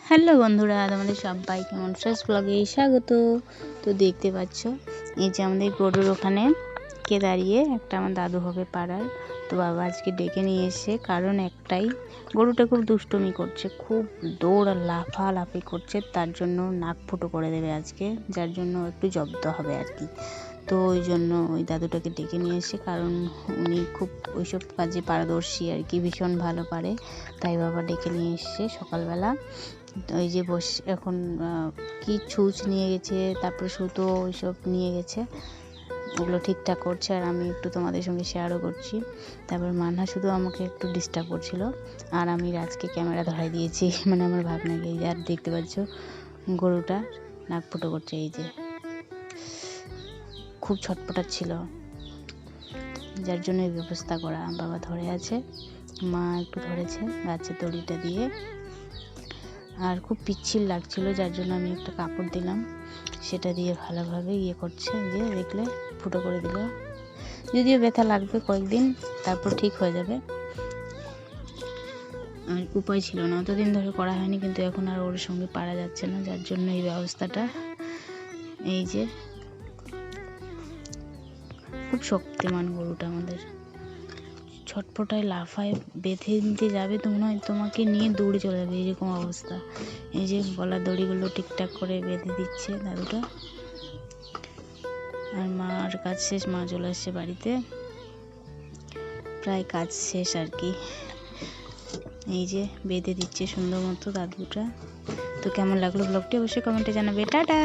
Hello বন্ধুরা, তোমাদের সবাইকে মনফ্রেশ ব্লগে স্বাগত। তো দেখতে পাচ্ছ এই যে আমাদের গরুর ওখানে কে দাঁড়িয়ে একটা আমার দাদু হবে পাড়ার। তো বাবা আজকে ডেকে নিয়ে এসে কারণ একটাই, গরুটা খুব দুষ্টুমি করছে, খুব দৌড় আর লাফালাফি করছে, তার জন্য নাক ফুটো করে দেবে আজকে, যার জন্য একটু জব্দ হবে আর কি। তো ওই জন্য ওই দাদুটাকে ডেকে নিয়ে এসে, কারণ উনি খুব ওইসব কাজে পারদর্শী আর কি, ভীষণ ভালো পারে, তাই বাবা ডেকে নিয়ে এসে সকালবেলা ওই যে বসে এখন কি ছুঁচ নিয়ে গেছে, তারপরে সুতো ওইসব নিয়ে গেছে, ওগুলো ঠিকঠাক করছে আর আমি একটু তোমাদের সঙ্গে শেয়ারও করছি। তারপর মান্না শুধু আমাকে একটু ডিস্টার্ব করছিল আর আমি রাজকে ক্যামেরা ধরাই দিয়েছি, মানে আমার ভাবনাকে। এই যে আর দেখতে পাচ্ছ গরুটা নাক ফুটো করছে, এই যে খুব ছটপটাচ্ছিল, যার জন্য এই ব্যবস্থা করা। বাবা ধরে আছে, মা একটু ধরেছে গাছের দড়িটা দিয়ে, আর খুব পিচ্ছিল লাগছিল, যার জন্য আমি একটা কাপড় দিলাম, সেটা দিয়ে ভালোভাবে করছে। যে দেখলে ফুটো করে দিল, যদিও ব্যথা লাগবে কয়েকদিন, তারপর ঠিক হয়ে যাবে। আর উপায় ছিল না, অতদিন ধরে করা হয়নি, কিন্তু এখন আর ওর সঙ্গে পারা যাচ্ছে না, যার জন্য এই ব্যবস্থাটা। এই যে খুব শক্তিমান গরুটা আমাদের, ছটফটায় লাফায়, বেঁধে নিতে যাবে তো মনে হয় তোমাকে নিয়ে দৌড়ে চলে যাবে, এরকম অবস্থা। এই যে গলার দড়িগুলো ঠিকঠাক করে বেঁধে দিচ্ছে দাদুটা। আর মার কাজ শেষ, মা চলে আসছে বাড়িতে, প্রায় কাজ শেষ আর কি। এই যে বেঁধে দিচ্ছে সুন্দর মতো দাদুটা। তো কেমন লাগলো ব্লগটি অবশ্যই কমেন্টে জানাবে। টাটা।